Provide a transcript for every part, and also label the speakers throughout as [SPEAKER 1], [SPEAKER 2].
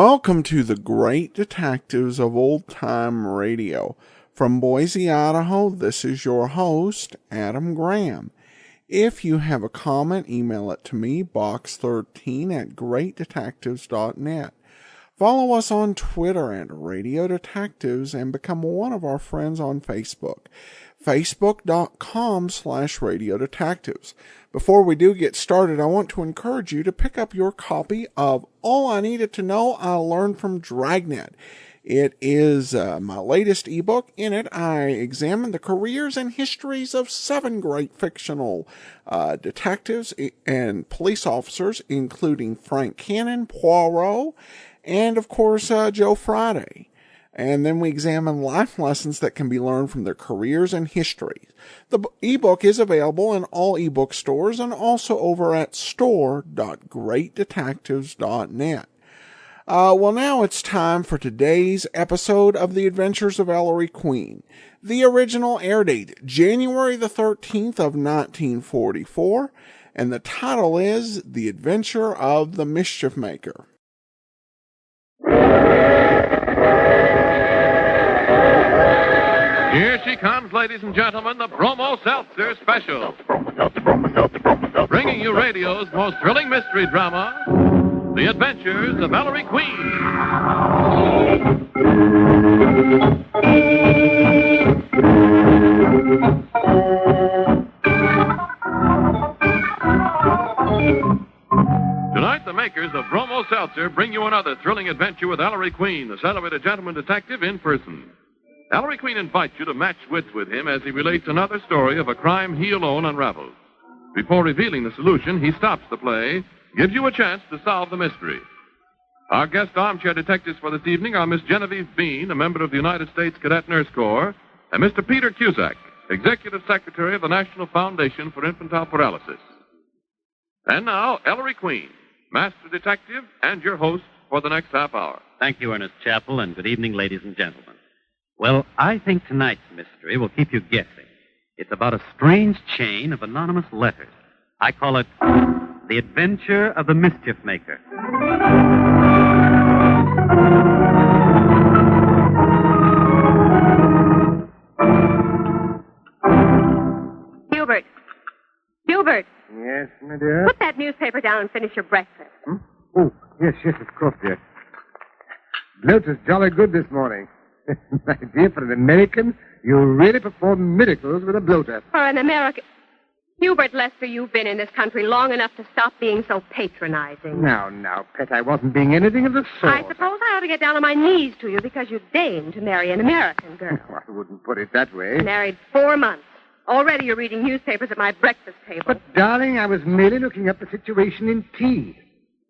[SPEAKER 1] Welcome to the Great Detectives of Old Time Radio. From Boise, Idaho, this is your host, Adam Graham. If you have a comment, email it to me, box13@greatdetectives.net. Follow us on Twitter at Radio Detectives and become one of our friends on Facebook. Facebook.com/Radio Detectives. Before we do get started, I want to encourage you to pick up your copy of All I Needed to Know I Learned from Dragnet. It is my latest ebook. In it, I examine the careers and histories of 7 great fictional detectives and police officers, including Frank Cannon, Poirot, and, of course, Joe Friday. And then we examine life lessons that can be learned from their careers and histories. The ebook is available in all ebook stores and also over at store.greatdetectives.net. Well, now it's time for today's episode of The Adventures of Ellery Queen. The original air date, January the 13th of 1944, and the title is The Adventure of the Mischief Maker.
[SPEAKER 2] Here she comes, ladies and gentlemen, the Bromo Seltzer Special. Bringing you radio's most thrilling mystery drama, The Adventures of Ellery Queen. Tonight, the makers of Bromo Seltzer bring you another thrilling adventure with Ellery Queen, the celebrated gentleman detective in person. Ellery Queen invites you to match wits with him as he relates another story of a crime he alone unravels. Before revealing the solution, he stops the play, gives you a chance to solve the mystery. Our guest armchair detectives for this evening are Miss Genevieve Bean, a member of the United States Cadet Nurse Corps, and Mr. Peter Cusack, Executive Secretary of the National Foundation for Infantile Paralysis. And now, Ellery Queen, Master Detective and your host for the next half hour.
[SPEAKER 3] Thank you, Ernest Chappell, and good evening, ladies and gentlemen. Well, I think tonight's mystery will keep you guessing. It's about a strange chain of anonymous letters. I call it The Adventure of the Mischief Maker.
[SPEAKER 4] Hubert. Hubert.
[SPEAKER 5] Yes, my dear?
[SPEAKER 4] Put that newspaper down and finish your breakfast.
[SPEAKER 5] Oh, yes, of course, dear. Bloat is jolly good this morning. My dear, for an American, you really perform miracles with a bloater.
[SPEAKER 4] For an American... Hubert Lester, you've been in this country long enough to stop being so patronizing.
[SPEAKER 5] Now, Pet, I wasn't being anything of the sort.
[SPEAKER 4] I suppose I ought to get down on my knees to you because you deigned to marry an American girl.
[SPEAKER 5] I wouldn't put it that way.
[SPEAKER 4] Married 4 months. Already you're reading newspapers at my breakfast table.
[SPEAKER 5] But, darling, I was merely looking up the situation in tea.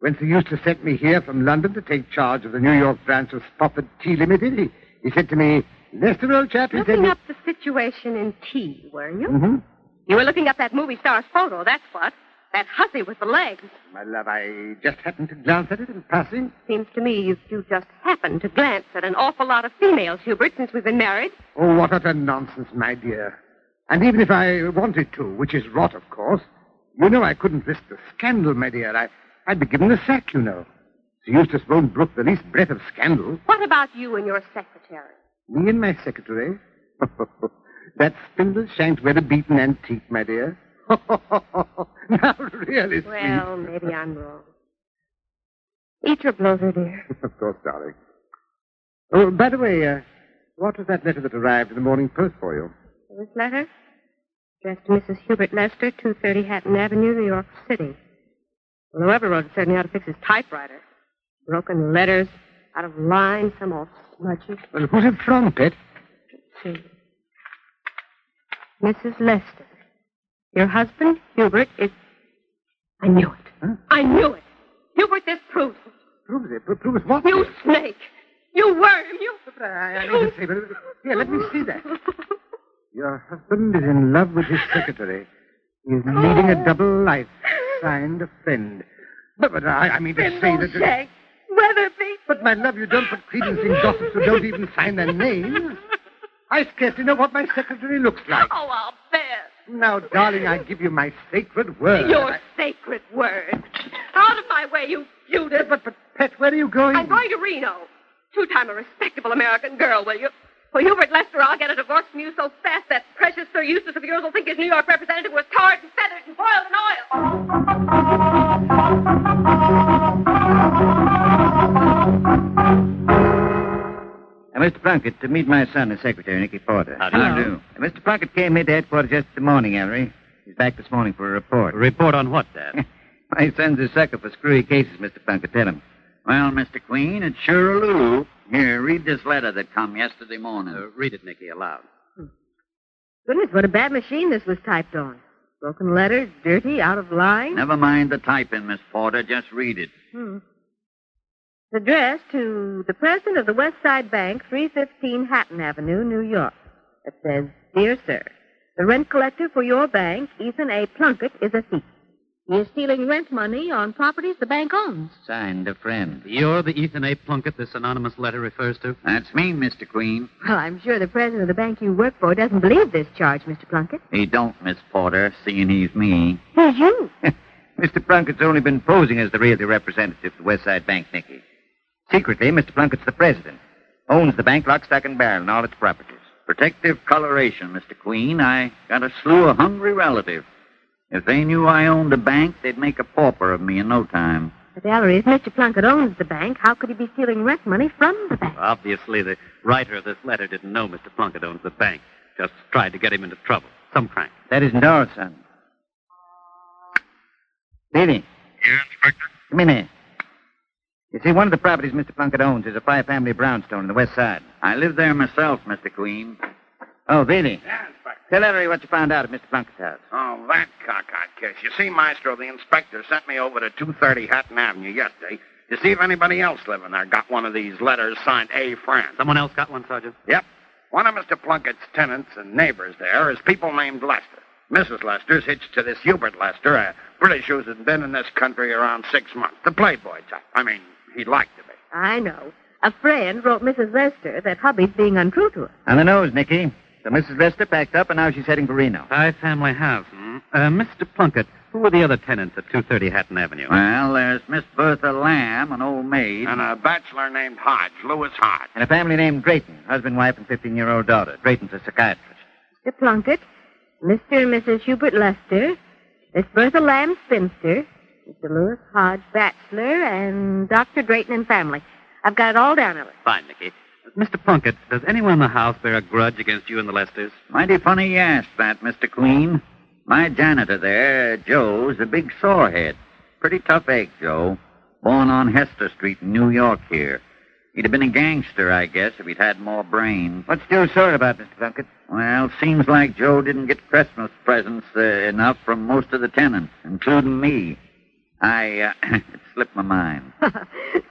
[SPEAKER 5] When Sir Eustace sent me here from London to take charge of the New York branch of Spofford Tea Limited, he said to me, Lester, old chap, he said...
[SPEAKER 4] Looking up the situation in tea, were you?
[SPEAKER 5] Mm-hmm.
[SPEAKER 4] You were looking up that movie star's photo, that's what. That hussy with the legs.
[SPEAKER 5] My love, I just happened to glance at it in passing.
[SPEAKER 4] Seems to me you just happened to glance at an awful lot of females, Hubert, since we've been married.
[SPEAKER 5] Oh, what utter nonsense, my dear. And even if I wanted to, which is rot, of course, you know I couldn't risk the scandal, my dear. I'd be given the sack, you know. Sir Eustace won't brook the least breath of scandal.
[SPEAKER 4] What about you and your secretary?
[SPEAKER 5] Me and my secretary? That spindle shanked weather-beaten antique, my dear. Now, really, sweet.
[SPEAKER 4] Well, maybe I'm wrong. Eat your bloater, dear.
[SPEAKER 5] Of course, darling. Oh, by the way, what was that letter that arrived in the Morning Post for you?
[SPEAKER 4] This letter? Addressed to Mrs. Hubert Lester, 230 Hatton Avenue, New York City. Well, whoever wrote it certainly ought to fix his typewriter. Broken letters, out of line, some all smudgy.
[SPEAKER 5] Well, who's it from, Pet?
[SPEAKER 4] Let's see. Mrs. Lester. Your husband, Hubert, is... I knew it.
[SPEAKER 5] Huh?
[SPEAKER 4] I knew it. Hubert, this proves it.
[SPEAKER 5] Proves it? Proves what?
[SPEAKER 4] You snake. You worm. You...
[SPEAKER 5] I need to say, but here, let me see that. Your husband is in love with his secretary. He is leading a double life. Signed, a friend. But I mean to say that...
[SPEAKER 4] Shank. Weatherby.
[SPEAKER 5] But, my love, you don't put credence in gossips who don't even sign their names. I scarcely know what my secretary looks like.
[SPEAKER 4] Oh, I'll bet.
[SPEAKER 5] Now, darling, I give you my sacred word.
[SPEAKER 4] Your sacred word. Out of my way, you Judas.
[SPEAKER 5] But, Pet, where are you going?
[SPEAKER 4] I'm going to Reno. Two-time a respectable American girl, will you? For Hubert Lester, I'll get a divorce from you so fast that precious Sir Eustace of yours will think his New York representative was tarred and feathered and boiled in oil.
[SPEAKER 6] Mr. Plunkett, to meet my son, the secretary, Nicky Porter.
[SPEAKER 3] How do you do?
[SPEAKER 6] Mr. Plunkett came here to headquarters yesterday morning, Ellery. He's back this morning for a report.
[SPEAKER 3] A report on what, Dad?
[SPEAKER 6] My son's a sucker for screwy cases, Mr. Plunkett. Tell him.
[SPEAKER 7] Well, Mr. Queen, it's sure a Lulu. Here, read this letter that come yesterday morning.
[SPEAKER 3] Read it, Nicky, aloud.
[SPEAKER 4] Goodness, what a bad machine this was typed on. Broken letters, dirty, out of line.
[SPEAKER 7] Never mind the typing, Miss Porter. Just read it.
[SPEAKER 4] It's addressed to the president of the West Side Bank, 315 Hatton Avenue, New York. It says, Dear Sir, the rent collector for your bank, Ethan A. Plunkett, is a thief. He is stealing rent money on properties the bank owns.
[SPEAKER 6] Signed, a friend.
[SPEAKER 3] You're the Ethan A. Plunkett this anonymous letter refers to?
[SPEAKER 7] That's me, Mr. Queen.
[SPEAKER 4] Well, I'm sure the president of the bank you work for doesn't believe this charge, Mr. Plunkett.
[SPEAKER 7] He don't, Miss Porter, seeing he's me.
[SPEAKER 4] Who's you?
[SPEAKER 6] Mr. Plunkett's only been posing as the real representative of the West Side Bank, Nicky. Secretly, Mr. Plunkett's the president. Owns the bank lock, stock, and barrel and all its properties.
[SPEAKER 7] Protective coloration, Mr. Queen. I got a slew of hungry relatives. If they knew I owned a bank, they'd make a pauper of me in no time.
[SPEAKER 4] But, Ellery, if Mr. Plunkett owns the bank, how could he be stealing rent money from the bank?
[SPEAKER 3] Obviously, the writer of this letter didn't know Mr. Plunkett owns the bank. Just tried to get him into trouble. Some crank.
[SPEAKER 6] That isn't all, son. Davy.
[SPEAKER 2] Yeah, Inspector?
[SPEAKER 6] Come in here. You see, one of the properties Mr. Plunkett owns is a five-family brownstone in the west side.
[SPEAKER 7] I live there myself, Mr. Queen.
[SPEAKER 6] Oh, Davy.
[SPEAKER 5] Yeah, Inspector.
[SPEAKER 6] Tell Ellery what you found out at Mr. Plunkett's house.
[SPEAKER 5] Oh, that cockeyed kiss. You see, Maestro, the inspector sent me over to 230 Hatton Avenue yesterday to see if anybody else living there got one of these letters signed A. Friend.
[SPEAKER 3] Someone else got one, Sergeant?
[SPEAKER 5] Yep. One of Mr. Plunkett's tenants and neighbors there is people named Lester. Mrs. Lester's hitched to this Hubert Lester, a British who's been in this country around 6 months. The playboy type. I mean, he'd like to be.
[SPEAKER 4] I know. A friend wrote Mrs. Lester that hubby's being untrue to her.
[SPEAKER 6] On the nose, Nicky. So Mrs. Lester packed up, and now she's heading for Reno.
[SPEAKER 3] Five-family house, Mr. Plunkett, who were the other tenants at 230 Hatton Avenue?
[SPEAKER 7] Well, there's Miss Bertha Lamb, an old maid.
[SPEAKER 5] And a bachelor named Hodge, Lewis Hodge.
[SPEAKER 6] And a family named Drayton, husband, wife, and 15-year-old daughter. Drayton's a psychiatrist.
[SPEAKER 4] Mr. Plunkett, Mr. and Mrs. Hubert Lester, Miss Bertha Lamb Spinster, Mr. Lewis Hodge Bachelor, and Dr. Drayton and family. I've got it all down, Ellery.
[SPEAKER 3] Fine, Nicky. Mr. Plunkett, does anyone in the house bear a grudge against you and the Lesters?
[SPEAKER 7] Mighty funny you asked that, Mr. Queen. My janitor there, Joe's a big sorehead. Pretty tough egg, Joe. Born on Hester Street in New York here. He'd have been a gangster, I guess, if he'd had more brains.
[SPEAKER 6] What's Joe sore about, Mr. Plunkett?
[SPEAKER 7] Well, seems like Joe didn't get Christmas presents enough from most of the tenants, including me. It slipped my mind.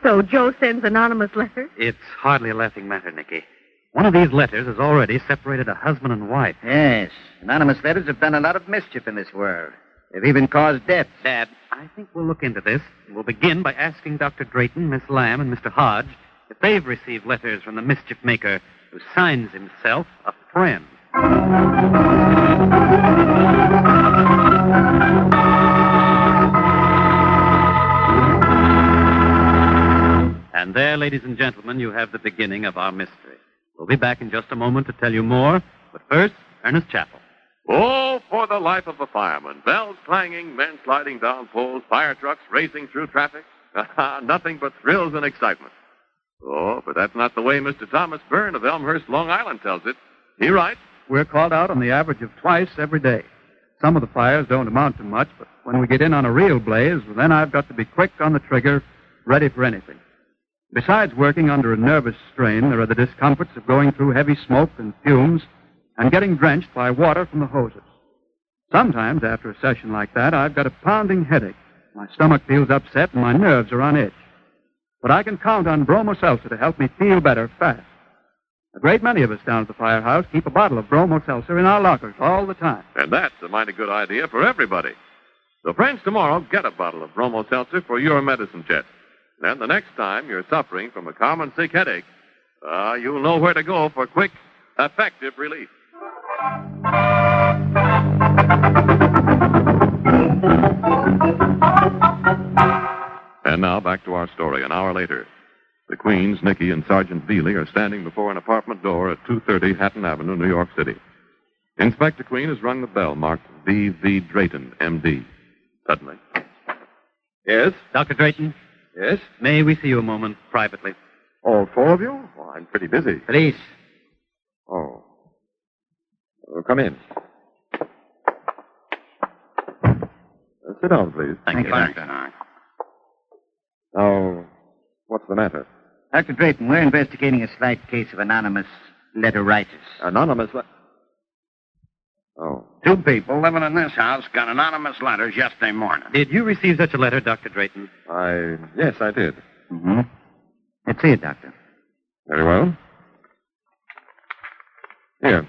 [SPEAKER 4] So Joe sends anonymous letters?
[SPEAKER 3] It's hardly a laughing matter, Nicky. One of these letters has already separated a husband and wife.
[SPEAKER 6] Yes. Anonymous letters have done a lot of mischief in this world. They've even caused death.
[SPEAKER 3] Dad, I think we'll look into this. We'll begin by asking Dr. Drayton, Miss Lamb, and Mr. Hodge if they've received letters from the mischief maker who signs himself a friend. And there, ladies and gentlemen, you have the beginning of our mystery. We'll be back in just a moment to tell you more. But first, Ernest Chappell.
[SPEAKER 2] Oh, for the life of a fireman. Bells clanging, men sliding down poles, fire trucks racing through traffic. Nothing but thrills and excitement. Oh, but that's not the way Mr. Thomas Byrne of Elmhurst, Long Island tells it. He writes,
[SPEAKER 8] We're called out on the average of twice every day. Some of the fires don't amount to much, but when we get in on a real blaze, then I've got to be quick on the trigger, ready for anything. Besides working under a nervous strain, there are the discomforts of going through heavy smoke and fumes and getting drenched by water from the hoses. Sometimes, after a session like that, I've got a pounding headache. My stomach feels upset and my nerves are on edge. But I can count on Bromo Seltzer to help me feel better fast. A great many of us down at the firehouse keep a bottle of Bromo Seltzer in our lockers all the time.
[SPEAKER 2] and that's a mighty good idea for everybody. So, friends, tomorrow, get a bottle of Bromo Seltzer for your medicine chest. Then the next time you're suffering from a common sick headache, you'll know where to go for quick, effective relief. And now back to our story. An hour later, the Queens, Nicky, and Sergeant Veely are standing before an apartment door at 230 Hatton Avenue, New York City. Inspector Queen has rung the bell marked V.V. Drayton, M.D. Suddenly.
[SPEAKER 9] Yes?
[SPEAKER 3] Dr. Drayton,
[SPEAKER 9] Yes?
[SPEAKER 3] may we see you a moment privately?
[SPEAKER 9] All four of you? Oh, I'm pretty busy.
[SPEAKER 3] Police.
[SPEAKER 9] Oh. Come in. Sit down, please.
[SPEAKER 3] Thank you,
[SPEAKER 6] Doctor.
[SPEAKER 9] Now, what's the matter?
[SPEAKER 6] Dr. Drayton, we're investigating a slight case of anonymous letter-writers.
[SPEAKER 9] Anonymous Oh.
[SPEAKER 10] 2 people living in this house got anonymous letters yesterday morning.
[SPEAKER 3] Did you receive such a letter, Dr. Drayton?
[SPEAKER 9] Yes, I did.
[SPEAKER 6] Mm-hmm. Let's see it, Doctor.
[SPEAKER 9] Very well. Here.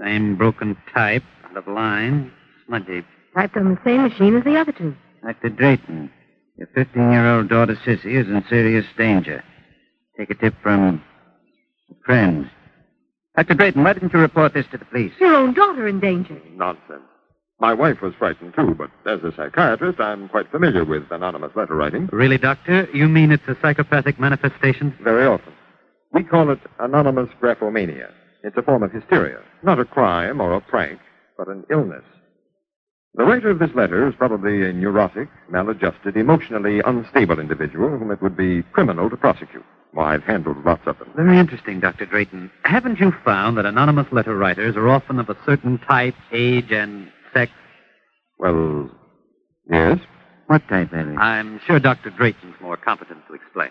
[SPEAKER 3] Same broken type, out of line, smudgy.
[SPEAKER 4] Typed on the same machine as the other 2.
[SPEAKER 6] Dr. Drayton, your 15-year-old daughter, Sissy, is in serious danger. Take a tip from friends. Dr. Drayton, why didn't you report this to the police?
[SPEAKER 4] Your own daughter in danger.
[SPEAKER 9] Nonsense. My wife was frightened, too, but as a psychiatrist, I'm quite familiar with anonymous letter writing.
[SPEAKER 3] Really, Doctor? You mean it's a psychopathic manifestation?
[SPEAKER 9] Very often. We call it anonymous graphomania. It's a form of hysteria. Not a crime or a prank, but an illness. The writer of this letter is probably a neurotic, maladjusted, emotionally unstable individual whom it would be criminal to prosecute. Well, I've handled lots of them.
[SPEAKER 3] Very interesting, Dr. Drayton. Haven't you found that anonymous letter writers are often of a certain type, age, and sex?
[SPEAKER 9] Well, yes.
[SPEAKER 6] What type, Ellery?
[SPEAKER 3] I'm sure Dr. Drayton's more competent to explain.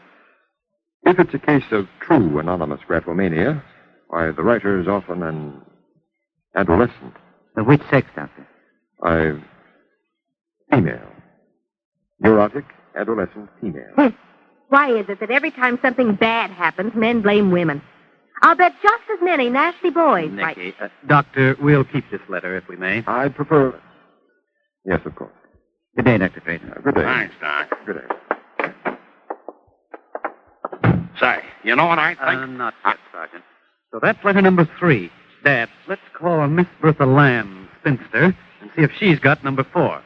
[SPEAKER 9] If it's a case of true anonymous graphomania, why, the writer is often an adolescent.
[SPEAKER 6] Of which sex, Doctor?
[SPEAKER 9] Female. Neurotic, adolescent, female.
[SPEAKER 4] Why is it that every time something bad happens, men blame women? I'll bet just as many nasty boys.
[SPEAKER 3] Nicky, Doctor, we'll keep this letter if we may.
[SPEAKER 9] I'd prefer... Yes, of course.
[SPEAKER 6] Good day, Dr. Drayton.
[SPEAKER 9] Good day.
[SPEAKER 10] Thanks, Doc.
[SPEAKER 9] Good day.
[SPEAKER 10] Say, you know what I think?
[SPEAKER 3] Not yet, Sergeant. So that's letter number 3. Dad, let's call Miss Bertha Lamb, spinster, and see if she's got number 4.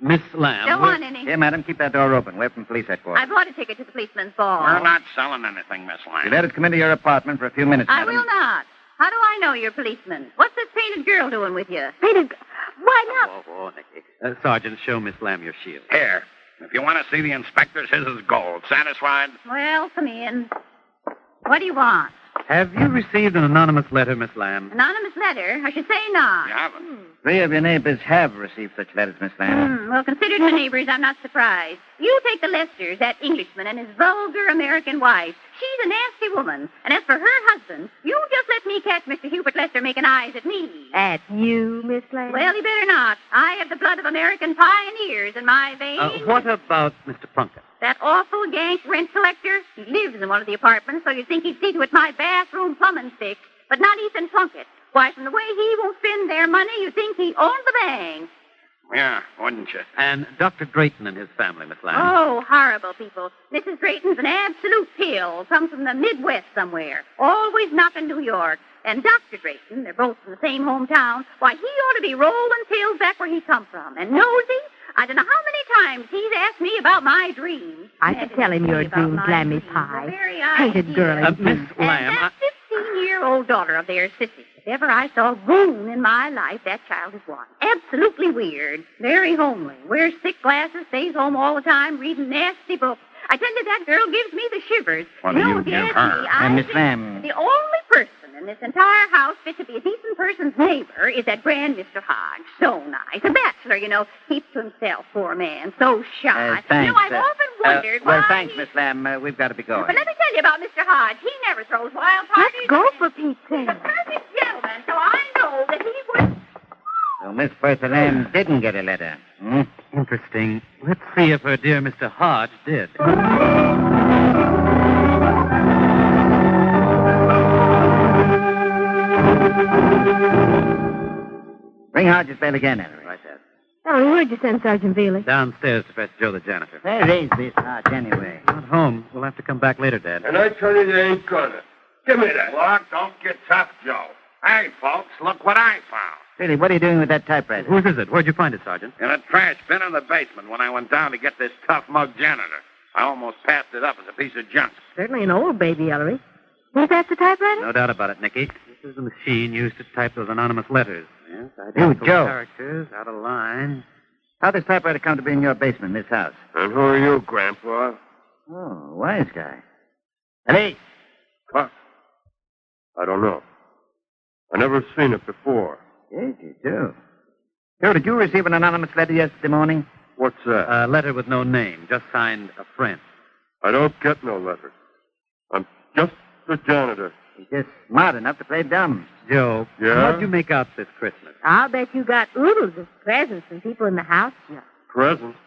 [SPEAKER 3] Miss Lamb.
[SPEAKER 11] Go on, Innie.
[SPEAKER 6] Here, madam, keep that door open. We're from police headquarters.
[SPEAKER 11] I bought a ticket to the policeman's ball.
[SPEAKER 10] We're not selling anything, Miss Lamb.
[SPEAKER 6] You let us come into your apartment for a few minutes,
[SPEAKER 11] I
[SPEAKER 6] madam.
[SPEAKER 11] will not. How do I know you're a policeman? What's this painted girl doing with you?
[SPEAKER 4] Why not?
[SPEAKER 3] Whoa, Nicky. Sergeant, show Miss Lamb your shield.
[SPEAKER 10] Here. If you want to see the inspectors, his is gold. Satisfied?
[SPEAKER 11] Well, come in. What do you want?
[SPEAKER 3] Have you received an anonymous letter, Miss Lamb?
[SPEAKER 11] Anonymous letter? I should say not.
[SPEAKER 10] You haven't.
[SPEAKER 6] 3 of your neighbors have received such letters, Miss Lamb.
[SPEAKER 11] Well, considered my neighbors, I'm not surprised. You take the Lesters, that Englishman, and his vulgar American wife. She's a nasty woman. And as for her husband, you just let me catch Mr. Hubert Lester making eyes at me.
[SPEAKER 4] At you, Miss Lamb?
[SPEAKER 11] Well, he better not. I have the blood of American pioneers in my veins.
[SPEAKER 3] What about Mr. Plunkett?
[SPEAKER 11] That awful Yank rent collector? He lives in one of the apartments, so you'd think he'd see to it my bathroom plumbing's fixed. But not Ethan Plunkett. Why, from the way he won't spend their money, you'd think he owned the bank.
[SPEAKER 10] Yeah, wouldn't you?
[SPEAKER 3] And Dr. Drayton and his family, Miss Lamb.
[SPEAKER 11] Oh, horrible people. Mrs. Drayton's an absolute pill. Comes from the Midwest somewhere. Always knocking New York. And Dr. Drayton, they're both from the same hometown. Why, he ought to be rolling pills back where he come from. And nosy? I don't know how many times he's asked me about my dreams.
[SPEAKER 4] I could tell him your dreams, Lammy Pie. Painted girl.
[SPEAKER 3] Miss
[SPEAKER 11] And
[SPEAKER 3] Lamb,
[SPEAKER 11] that 15-year-old daughter of theirs, Sissy. If ever I saw wound in my life, that child is one. Absolutely weird. Very homely. Wears thick glasses, stays home all the time, reading nasty books. I tell you, that girl gives me the shivers.
[SPEAKER 10] What do you
[SPEAKER 11] if
[SPEAKER 10] give
[SPEAKER 11] ask
[SPEAKER 10] her?
[SPEAKER 11] me, I
[SPEAKER 6] Miss
[SPEAKER 11] think
[SPEAKER 6] Lamb.
[SPEAKER 11] the only person in this entire house fit to be a decent person's neighbor is that grand Mr. Hodge. So nice. A bachelor, you know. Keeps to himself, poor man. So shy.
[SPEAKER 6] Thanks.
[SPEAKER 11] You know, I've often wondered why...
[SPEAKER 6] Well, thanks, Miss Lamb. We've got to be going.
[SPEAKER 11] But let me tell you about Mr. Hodge. He never throws wild parties.
[SPEAKER 4] Let's go, for Pete's
[SPEAKER 11] He's
[SPEAKER 4] sake.
[SPEAKER 11] a perfect gentleman, so I know that he would...
[SPEAKER 6] So Miss Bertha Lamb didn't get a letter.
[SPEAKER 3] interesting. Let's see if her dear Mr. Hodge did.
[SPEAKER 6] Ring Hodge's bell again, Ellery.
[SPEAKER 3] Right, Dad.
[SPEAKER 4] Oh, where'd you send Sergeant Veely?
[SPEAKER 3] Downstairs to fetch Joe the janitor.
[SPEAKER 6] Where is Miss Hodge, anyway?
[SPEAKER 3] Not home. We'll have to come back later, Dad.
[SPEAKER 12] And I tell you, you ain't gonna. Give me that.
[SPEAKER 10] Look, don't get tough, Joe. Hey, folks, look what I found.
[SPEAKER 6] Really, what are you doing with that typewriter?
[SPEAKER 3] Whose is it? Where'd you find it, Sergeant?
[SPEAKER 10] In a trash bin in the basement when I went down to get this tough mug janitor. I almost passed it up as a piece of junk.
[SPEAKER 4] Certainly an old baby, Ellery. Think that's the typewriter?
[SPEAKER 3] No doubt about it, Nicky. This is the machine used to type those anonymous letters. Yes,
[SPEAKER 6] You,
[SPEAKER 3] identical
[SPEAKER 6] Joe.
[SPEAKER 3] characters, out of line.
[SPEAKER 6] How'd this typewriter come to be in your basement, this house?
[SPEAKER 9] And who are you, Grandpa?
[SPEAKER 6] Oh, wise guy. Ellie!
[SPEAKER 9] Huh? I don't know. I never seen it before.
[SPEAKER 6] Yes, you do. Joe, did you receive an anonymous letter yesterday morning?
[SPEAKER 9] What's that?
[SPEAKER 3] A letter with no name, just signed a friend.
[SPEAKER 9] I don't get no letters. I'm just a janitor.
[SPEAKER 6] He's just smart enough to play dumb.
[SPEAKER 3] Joe,
[SPEAKER 9] Yeah?
[SPEAKER 3] what'd you make out this Christmas?
[SPEAKER 4] I'll bet you got oodles of presents from people in the house.
[SPEAKER 9] Presents?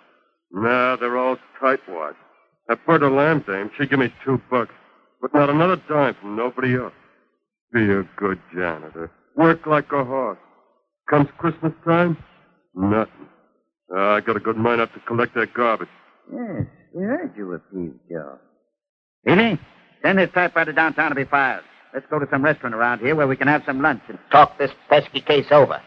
[SPEAKER 9] Nah, they're all tightwads. That Berta Lamb dame, she give me $2, but not another dime from nobody else. Be a good janitor. Work like a horse. Comes Christmas time, nothing. I got a good mind not to collect that garbage.
[SPEAKER 6] Yes, we heard you were pleased, Joe. Ellie, send this typewriter downtown to be filed. Let's go to some restaurant around here where we can have some lunch and talk this pesky case over.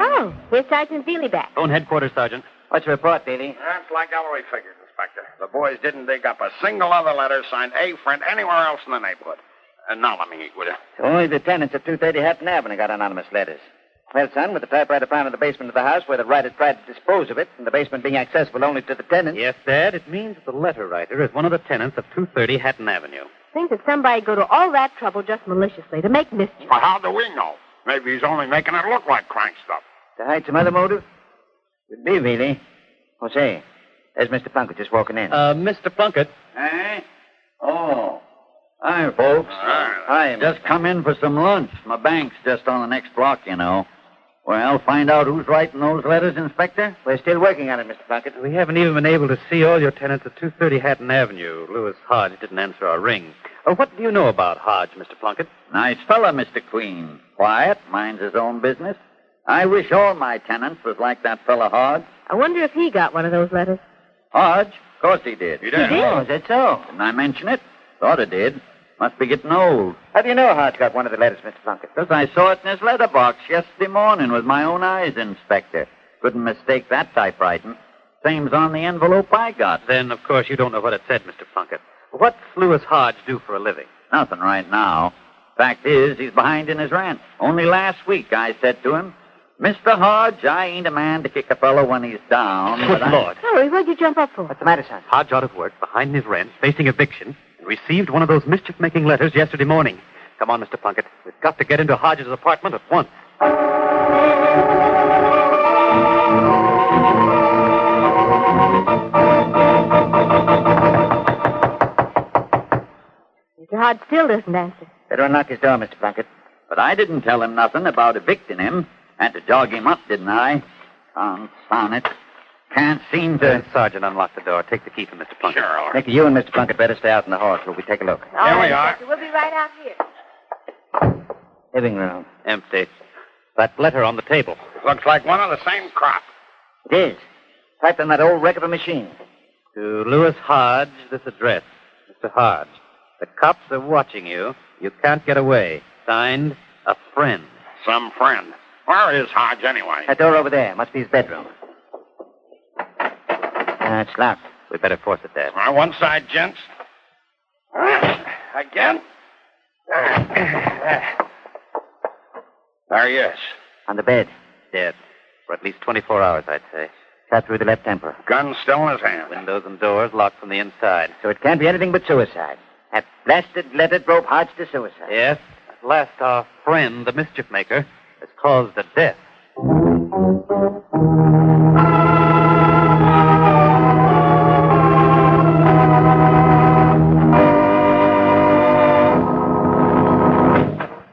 [SPEAKER 4] Oh, here's Sergeant Bealey back.
[SPEAKER 3] Phone headquarters, Sergeant.
[SPEAKER 6] What's your report, Bealey?
[SPEAKER 10] That's like Ellery figured, Inspector. The boys didn't dig up a single other letter signed A friend anywhere else in the neighborhood. And now let me eat with you.
[SPEAKER 6] Only the tenants at 230 Hatton Avenue got anonymous letters. Well, son, with the typewriter found in the basement of the house where the writer tried to dispose of it, and the basement being accessible only to the tenants.
[SPEAKER 3] Yes, Dad, it means that the letter writer is one of the tenants of 230 Hatton Avenue.
[SPEAKER 4] Think that somebody go to all that trouble just maliciously to make mischief.
[SPEAKER 10] Well, how do we know? Maybe he's only making it look like crank stuff.
[SPEAKER 6] To hide some other motive? Could be, Bealey. Oh, say, there's Mr. Plunkett just walking in.
[SPEAKER 3] Mr. Plunkett.
[SPEAKER 7] Eh? Oh. Hi, folks.
[SPEAKER 6] Hi,
[SPEAKER 7] Just come in for some lunch. My bank's just on the next block, you know. Well, find out who's writing those letters, Inspector?
[SPEAKER 6] We're still working on it, Mr. Plunkett.
[SPEAKER 3] We haven't even been able to see all your tenants at 230 Hatton Avenue. Lewis Hodge didn't answer our ring. What do you know about Hodge, Mr. Plunkett?
[SPEAKER 7] Nice fella, Mr. Queen. Quiet, minds his own business. I wish all my tenants was like that fella Hodge.
[SPEAKER 4] I wonder if he got one of those letters.
[SPEAKER 7] Hodge? Of course he did.
[SPEAKER 10] He did?
[SPEAKER 6] Oh, is that so?
[SPEAKER 7] Didn't I mention it? Thought I did. Must be getting old.
[SPEAKER 6] How do you know Hodge got one of the letters, Mr. Plunkett?
[SPEAKER 7] Because I saw it in his letterbox yesterday morning with my own eyes, Inspector. Couldn't mistake that typewriting. Same's on the envelope I got.
[SPEAKER 3] Then, of course, you don't know what it said, Mr. Plunkett. What's Lewis Hodge do for a living?
[SPEAKER 7] Nothing right now. Fact is, he's behind in his rent. Only last week I said to him, Mr. Hodge, I ain't a man to kick a fellow when he's down.
[SPEAKER 3] Good Lord.
[SPEAKER 4] Hurry, what'd you jump up for?
[SPEAKER 6] What's the matter, son?
[SPEAKER 3] Hodge out of work, behind his rent, facing eviction, and received one of those mischief-making letters yesterday morning. Come on, Mr. Plunkett. We've got to get into Hodge's apartment at once.
[SPEAKER 4] Mr. Hodge still doesn't answer.
[SPEAKER 6] Better unlock his door, Mr. Plunkett.
[SPEAKER 7] But I didn't tell him nothing about evicting him. Had to jog him up, didn't I? Confound it. Can't seem to...
[SPEAKER 3] Sergeant, unlock the door. Take the key from Mr. Plunkett.
[SPEAKER 10] Sure, Ellery.
[SPEAKER 6] Nicky, you and Mr. Plunkett better stay out in the hall till we take a look.
[SPEAKER 4] All
[SPEAKER 10] Here
[SPEAKER 4] right,
[SPEAKER 10] we are.
[SPEAKER 4] Inspector, We'll be right out here.
[SPEAKER 6] Living room.
[SPEAKER 3] Empty. That letter on the table.
[SPEAKER 10] Looks like one of the same crop.
[SPEAKER 6] It is. Typed on that old wreck of a machine.
[SPEAKER 3] To Lewis Hodge, this address. Mr. Hodge, the cops are watching you. You can't get away. Signed, a friend.
[SPEAKER 10] Some friend. Where is Hodge, anyway?
[SPEAKER 6] That door over there. Must be his bedroom. It's locked.
[SPEAKER 3] We better force it, Dad.
[SPEAKER 10] One side, gents. Again? There he is.
[SPEAKER 6] On the bed.
[SPEAKER 3] Dead. For at least 24 hours, I'd say.
[SPEAKER 6] Shot through the left temple.
[SPEAKER 10] Gun still in his hand.
[SPEAKER 3] Windows and doors locked from the inside.
[SPEAKER 6] So it can't be anything but suicide. That blasted letter drove Hodge to suicide.
[SPEAKER 3] Yes. At last, our friend, the mischief maker, has caused a death.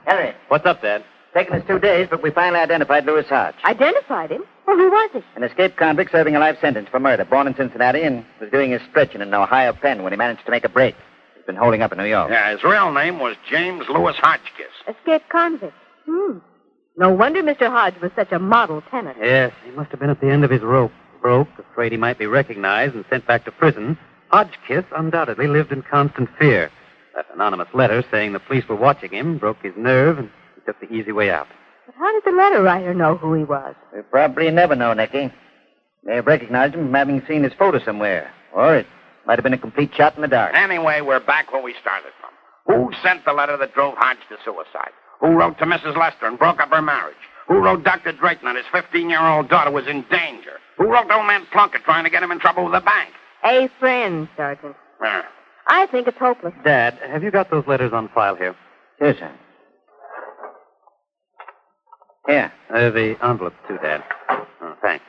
[SPEAKER 6] Harry,
[SPEAKER 3] What's up, Dad?
[SPEAKER 6] taken us 2 days, but we finally identified Lewis Hodge.
[SPEAKER 4] Identified him? Well, who was he?
[SPEAKER 6] An escaped convict serving a life sentence for murder, born in Cincinnati and was doing his stretching in an Ohio pen when he managed to make a break. He's been holding up in New York.
[SPEAKER 10] Yeah, his real name was James Lewis Hotchkiss.
[SPEAKER 4] Escaped convict. No wonder Mr. Hodge was such a model tenant.
[SPEAKER 3] Yes, he must have been at the end of his rope. broke, afraid he might be recognized and sent back to prison, Hodgkiss undoubtedly lived in constant fear. That anonymous letter saying the police were watching him broke his nerve, and he took the easy way out.
[SPEAKER 4] But how did the letter writer know who he was?
[SPEAKER 6] We'll probably never know, Nicky. May have recognized him from having seen his photo somewhere. Or it might have been a complete shot in the dark.
[SPEAKER 10] Anyway, we're back where we started from. Who sent the letter that drove Hodge to suicide? Who wrote to Mrs. Lester and broke up her marriage? Who wrote Dr. Drayton that his 15-year-old daughter was in danger? Who wrote old man Plunkett trying to get him in trouble with the bank?
[SPEAKER 4] A friend, Sergeant. I think it's hopeless.
[SPEAKER 3] Dad, have you got those letters on file here?
[SPEAKER 6] Sure, son. Here.
[SPEAKER 3] The envelopes, too, Dad. Oh, thanks.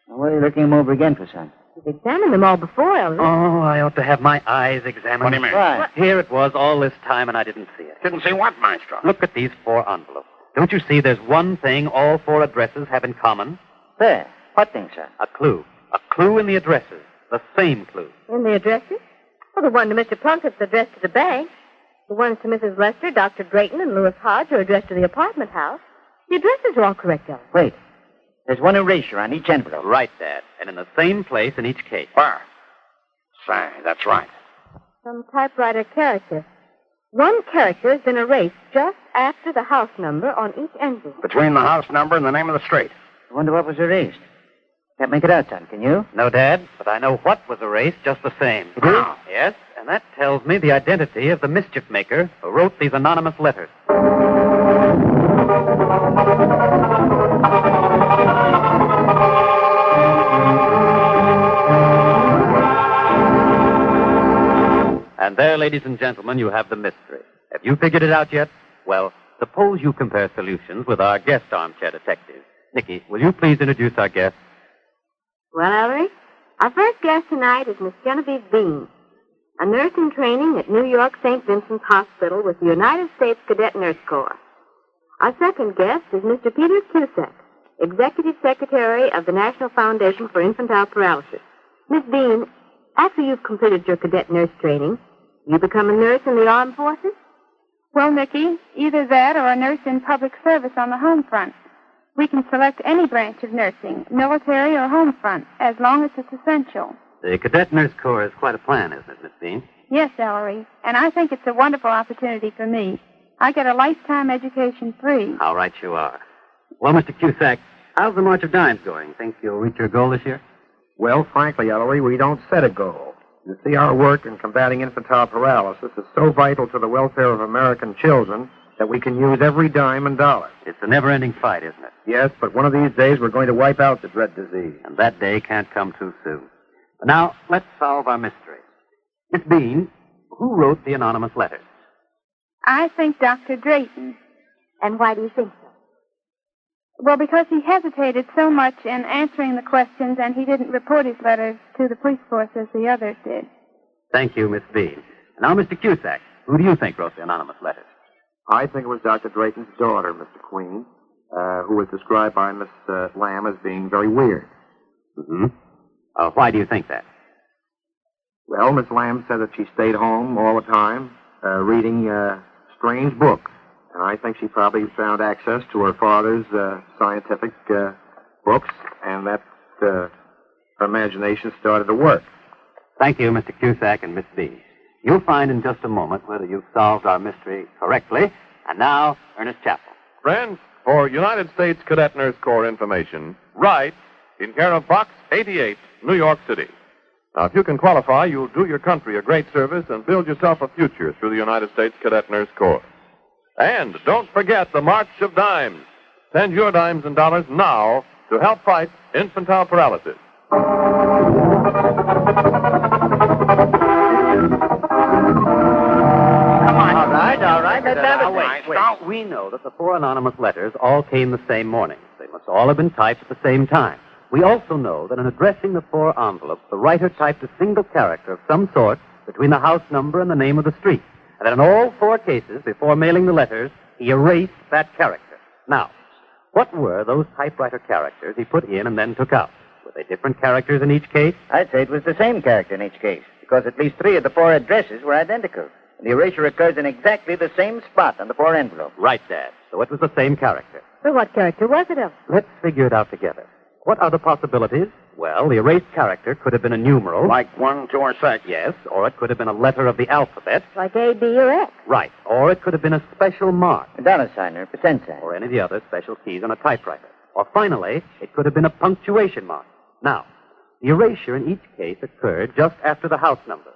[SPEAKER 6] What are you looking them over again for, son?
[SPEAKER 4] You've examined them all before, Ellery.
[SPEAKER 3] Oh, I ought to have my eyes examined.
[SPEAKER 10] What do you mean?
[SPEAKER 6] Why?
[SPEAKER 3] Here it was all this time, and I didn't see it.
[SPEAKER 10] Didn't see what, Maestro?
[SPEAKER 3] Look at these 4 envelopes. Don't you see there's one thing all 4 addresses have in common?
[SPEAKER 6] There. What thing, son?
[SPEAKER 3] A clue. A clue in the addresses. The same clue.
[SPEAKER 4] In the addresses? Well, the one to Mr. Plunkett's addressed to the bank. The ones to Mrs. Lester, Dr. Drayton, and Lewis Hodge are addressed to the apartment house. The addresses are all correct, Ellery.
[SPEAKER 6] Wait. There's one erasure on each envelope.
[SPEAKER 3] Right, Dad. And in the same place in each case.
[SPEAKER 10] Where? Say, that's right.
[SPEAKER 4] Some typewriter character. One character has been erased just after the house number on each envelope.
[SPEAKER 10] Between the house number and the name of the street.
[SPEAKER 6] I wonder what was erased. Can't make it out, son. Can you?
[SPEAKER 3] No, Dad, but I know what was erased just the same.
[SPEAKER 6] You do?
[SPEAKER 3] Yes, and that tells me the identity of the mischief maker who wrote these anonymous letters. And there, ladies and gentlemen, you have the mystery. Have you figured it out yet? Well, suppose you compare solutions with our guest armchair detective. Nicky, will you please introduce our guest?
[SPEAKER 4] Well, Ellery, our first guest tonight is Miss Genevieve Bean, a nurse in training at New York St. Vincent's Hospital with the United States Cadet Nurse Corps. Our second guest is Mr. Peter Cusack, Executive Secretary of the National Foundation for Infantile Paralysis. Miss Bean, after you've completed your cadet nurse training, you become a nurse in the armed forces?
[SPEAKER 12] Well, Nicky, either that or a nurse in public service on the home front. We can select any branch of nursing, military or home front, as long as it's essential.
[SPEAKER 3] The Cadet Nurse Corps is quite a plan, isn't it, Miss Bean?
[SPEAKER 12] Yes, Ellery, and I think it's a wonderful opportunity for me. I get a lifetime education free.
[SPEAKER 3] How right you are. Well, Mr. Cusack, how's the March of Dimes going? Think you'll reach your goal this year?
[SPEAKER 13] Well, frankly, Ellery, we don't set a goal. You see, our work in combating infantile paralysis is so vital to the welfare of American children that we can use every dime and dollar.
[SPEAKER 3] It's a never-ending fight, isn't it?
[SPEAKER 13] Yes, but one of these days we're going to wipe out the dread disease.
[SPEAKER 3] And that day can't come too soon. But now, let's solve our mystery. Miss Bean, who wrote the anonymous letters?
[SPEAKER 12] I think Dr. Drayton.
[SPEAKER 4] And why do you think so?
[SPEAKER 12] Well, because he hesitated so much in answering the questions and he didn't report his letters to the police force as the others did.
[SPEAKER 3] Thank you, Miss Bean. And now, Mr. Cusack, who do you think wrote the anonymous letters?
[SPEAKER 13] I think it was Dr. Drayton's daughter, Mr. Queen, who was described by Miss Lamb as being very weird.
[SPEAKER 3] Mm-hmm. Why do you think that?
[SPEAKER 13] Well, Miss Lamb said that she stayed home all the time, reading strange books. And I think she probably found access to her father's scientific books, and that her imagination started to work.
[SPEAKER 3] Thank you, Mr. Cusack and Miss Bean. You'll find in just a moment whether you've solved our mystery correctly. And now, Ernest Chappell.
[SPEAKER 2] Friends, for United States Cadet Nurse Corps information, write in care of Box 88, New York City. Now, if you can qualify, you'll do your country a great service and build yourself a future through the United States Cadet Nurse Corps. And don't forget the March of Dimes. Send your dimes and dollars now to help fight infantile paralysis.
[SPEAKER 6] All right. Let's have it.
[SPEAKER 3] Wait. We know that the 4 anonymous letters all came the same morning. They must all have been typed at the same time. We also know that in addressing the 4 envelopes, the writer typed a single character of some sort between the house number and the name of the street. And that in all 4 cases, before mailing the letters, he erased that character. Now, what were those typewriter characters he put in and then took out? Were they different characters in each case?
[SPEAKER 6] I'd say it was the same character in each case, because at least 3 of the 4 addresses were identical. And the erasure occurs in exactly the same spot on the 4 envelopes.
[SPEAKER 3] Right, Dad. So it was the same character.
[SPEAKER 4] Well, what character was it, Ellery?
[SPEAKER 3] Let's figure it out together. What are the possibilities? Well, the erased character could have been a numeral.
[SPEAKER 10] Like 1, 2, or 6.
[SPEAKER 3] Yes, or it could have been a letter of the alphabet.
[SPEAKER 4] Like A, B, or X.
[SPEAKER 3] Right. Or it could have been a special mark.
[SPEAKER 6] A dollar sign or a percent sign.
[SPEAKER 3] Or any of the other special keys on a typewriter. Or finally, it could have been a punctuation mark. Now, the erasure in each case occurred just after the house number.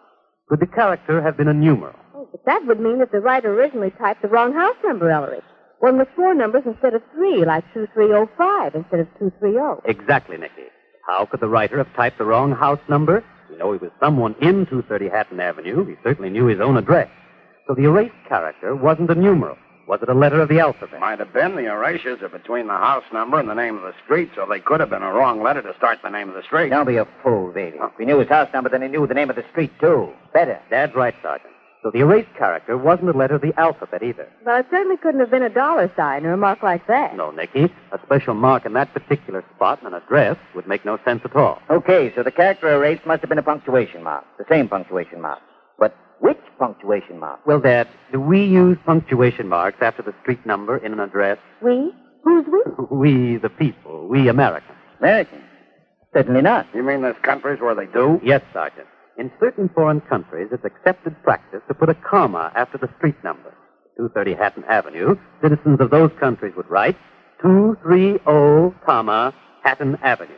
[SPEAKER 3] Could the character have been a numeral?
[SPEAKER 4] Oh, but that would mean that the writer originally typed the wrong house number, Ellery. One with 4 numbers instead of 3, like 2305 instead of 230.
[SPEAKER 3] Exactly, Nicky. How could the writer have typed the wrong house number? You know, he was someone in 230 Hatton Avenue. He certainly knew his own address. So the erased character wasn't a numeral. Was it a letter of the alphabet?
[SPEAKER 10] Might have been. The erasures are between the house number and the name of the street, so they could have been a wrong letter to start the name of the street.
[SPEAKER 6] Don't be a fool, Davy. If he knew his house number, then he knew the name of the street, too. Better.
[SPEAKER 3] That's right, Sergeant. So the erased character wasn't a letter of the alphabet either.
[SPEAKER 4] Well, it certainly couldn't have been a dollar sign or a mark like that.
[SPEAKER 3] No, Nicky. A special mark in that particular spot and an address would make no sense at all.
[SPEAKER 6] Okay, so the character erased must have been a punctuation mark. The same punctuation mark. But which punctuation mark?
[SPEAKER 3] Well, Dad, do we use punctuation marks after the street number in an address?
[SPEAKER 4] We? Who's we?
[SPEAKER 3] We, the people. We Americans.
[SPEAKER 6] Americans? Certainly not.
[SPEAKER 10] You mean there's countries where they do?
[SPEAKER 3] Yes, Sergeant. In certain foreign countries, it's accepted practice to put a comma after the street number. 230 Hatton Avenue, citizens of those countries would write 230, Hatton Avenue.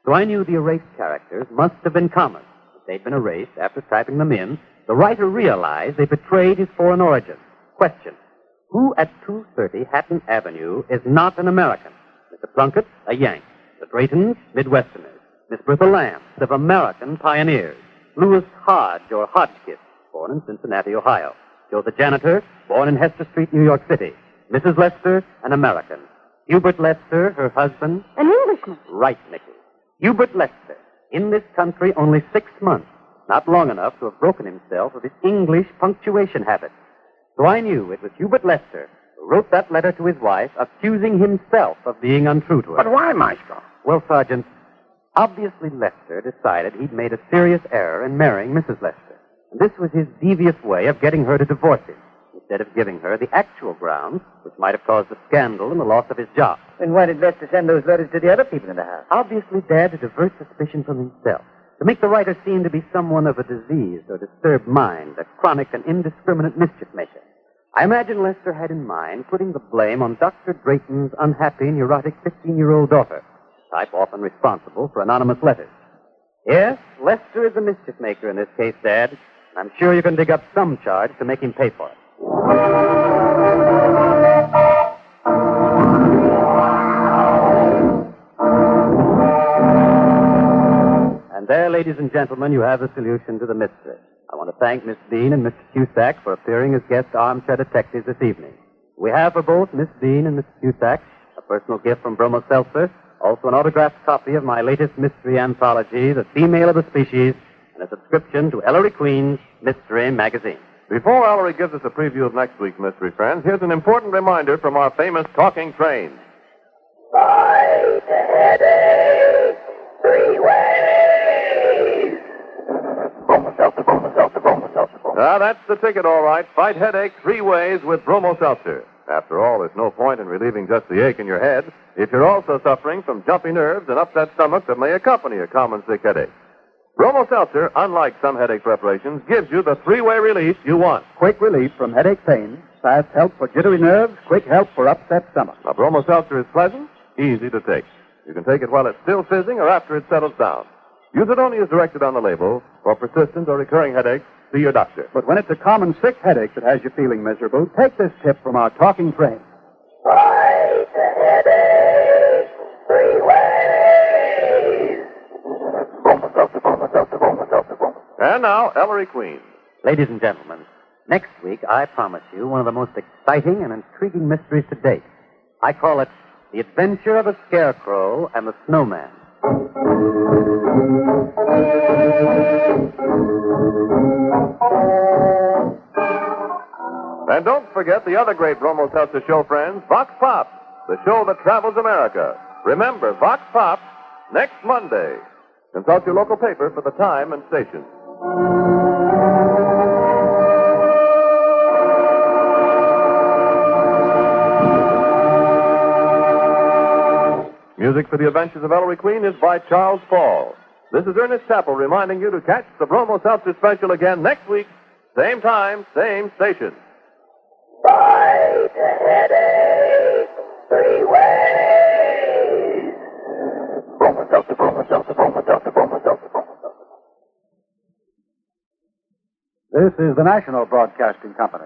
[SPEAKER 3] So I knew the erased characters must have been commas. If they'd been erased after typing them in, the writer realized they betrayed his foreign origin. Question: who at 230 Hatton Avenue is not an American? Mr. Plunkett, a Yank. The Draytons, Midwesterners. Miss Bertha Lamb, of American pioneers. Louis Hodge, or Hodgkiss, born in Cincinnati, Ohio. Joe the janitor, born in Hester Street, New York City. Mrs. Lester, an American. Hubert Lester, her husband.
[SPEAKER 4] An Englishman.
[SPEAKER 3] Right, Nicky. Hubert Lester, in this country only 6 months. Not long enough to have broken himself of his English punctuation habit. So I knew it was Hubert Lester who wrote that letter to his wife accusing himself of being untrue to her.
[SPEAKER 10] But why, Maestro?
[SPEAKER 3] Well, Sergeant, obviously Lester decided he'd made a serious error in marrying Mrs. Lester. And this was his devious way of getting her to divorce him, instead of giving her the actual grounds which might have caused the scandal and the loss of his job.
[SPEAKER 6] Then why did Lester send those letters to the other people in the house?
[SPEAKER 3] Obviously, Dad, to divert suspicion from himself. To make the writer seem to be someone of a diseased or disturbed mind, a chronic and indiscriminate mischief maker. I imagine Lester had in mind putting the blame on Dr. Drayton's unhappy, neurotic 15-year-old daughter, type often responsible for anonymous letters. Yes, Lester is the mischief maker in this case, Dad. I'm sure you can dig up some charge to make him pay for it. And there, ladies and gentlemen, you have the solution to the mystery. I want to thank Miss Bean and Mr. Cusack for appearing as guest armchair detectives this evening. We have for both Miss Bean and Mr. Cusack a personal gift from Bromo Seltzer, also an autographed copy of my latest mystery anthology, The Female of the Species, and a subscription to Ellery Queen's Mystery Magazine.
[SPEAKER 9] Before Ellery gives us a preview of next week's mystery, friends, here's an important reminder from our famous talking train.
[SPEAKER 14] Fight headache 3 ways. Bromo Seltzer, Bromo Seltzer, Bromo Seltzer.
[SPEAKER 9] That's the ticket, all right. Fight headache 3 ways with Bromo Seltzer. After all, there's no point in relieving just the ache in your head if you're also suffering from jumpy nerves and upset stomach that may accompany a common sick headache. Bromo Seltzer, unlike some headache preparations, gives you the 3-way relief you want.
[SPEAKER 8] Quick relief from headache pain, fast help for jittery nerves, quick help for upset stomach.
[SPEAKER 9] Now, Bromo Seltzer is pleasant, easy to take. You can take it while it's still fizzing or after it settles down. Use it only as directed on the label. For persistent or recurring headaches, see your doctor.
[SPEAKER 8] But when it's a common sick headache that has you feeling miserable, take this tip from our talking train.
[SPEAKER 14] Fight headache 3 ways. Bromo Seltzer, Bromo Seltzer, Bromo Seltzer, Bromo.
[SPEAKER 9] And now, Ellery Queen.
[SPEAKER 3] Ladies and gentlemen, next week I promise you one of the most exciting and intriguing mysteries to date. I call it The Adventure of the Scarecrow and the Snowman.
[SPEAKER 9] And don't forget the other great Bromo Seltzer show, friends, Vox Pop, the show that travels America. Remember, Vox Pop, next Monday. Consult your local paper for the time and station.
[SPEAKER 15] Music for The Adventures of Ellery Queen is by Charles Fall. This is Ernest Chappell reminding you to catch the Bromo Seltzer Special again next week, same time, same station.
[SPEAKER 14] Fight a headache 3 ways. Bromo Seltzer, Bromo Seltzer, Bromo Seltzer, Bromo Seltzer, Bromo Seltzer.
[SPEAKER 16] This is the National Broadcasting Company.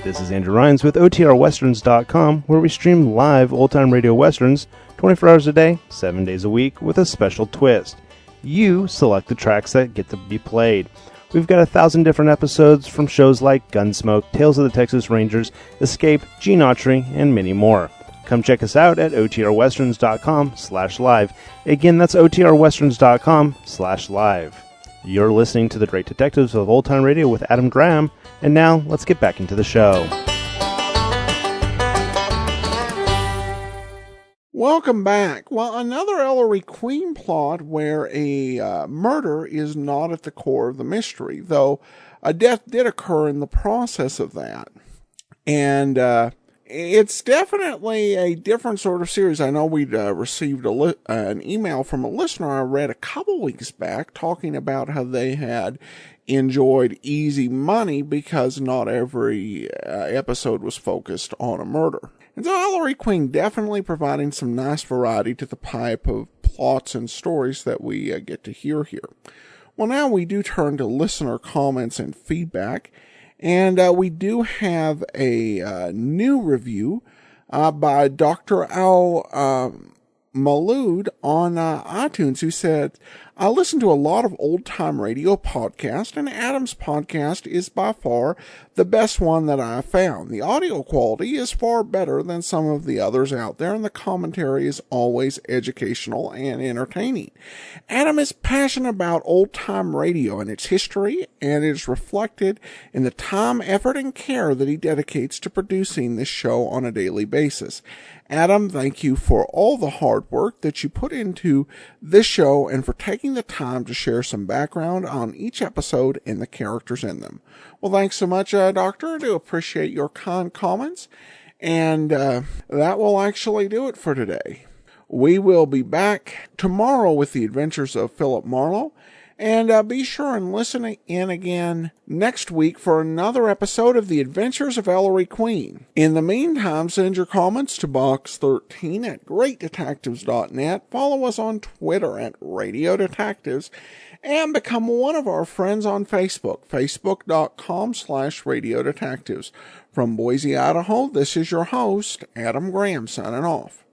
[SPEAKER 17] This is Andrew Rhines with OTRWesterns.com, where we stream live old-time radio westerns 24 hours a day, 7 days a week, with a special twist. You select the tracks that get to be played. We've got 1,000 different episodes from shows like Gunsmoke, Tales of the Texas Rangers, Escape, Gene Autry, and many more. Come check us out at OTRWesterns.com/live. Again, that's OTRWesterns.com/live. You're listening to The Great Detectives of Old Time Radio with Adam Graham, and now let's get back into the show.
[SPEAKER 1] Welcome back. Well, another Ellery Queen plot where a murder is not at the core of the mystery, though a death did occur in the process of that. And it's definitely a different sort of series. I know we'd received an email from a listener I read a couple weeks back talking about how they had enjoyed Easy Money because not every episode was focused on a murder. And so Ellery Queen definitely providing some nice variety to the pipe of plots and stories that we get to hear here. Well, now we do turn to listener comments and feedback. And we do have a new review by Dr. Al Maloud on iTunes, who said, I listen to a lot of old-time radio podcasts, and Adam's podcast is by far the best one that I have found. The audio quality is far better than some of the others out there, and the commentary is always educational and entertaining. Adam is passionate about old-time radio and its history, and it is reflected in the time, effort, and care that he dedicates to producing this show on a daily basis. Adam, thank you for all the hard work that you put into this show and for taking the time to share some background on each episode and the characters in them. Well, thanks so much, Doctor. I do appreciate your kind comments. And that will actually do it for today. We will be back tomorrow with the adventures of Philip Marlowe. And be sure and listen in again next week for another episode of The Adventures of Ellery Queen. In the meantime, send your comments to box13 at greatdetectives.net. Follow us on Twitter at Radio Detectives. And become one of our friends on Facebook, facebook.com/Radio Detectives. From Boise, Idaho, this is your host, Adam Graham, signing off.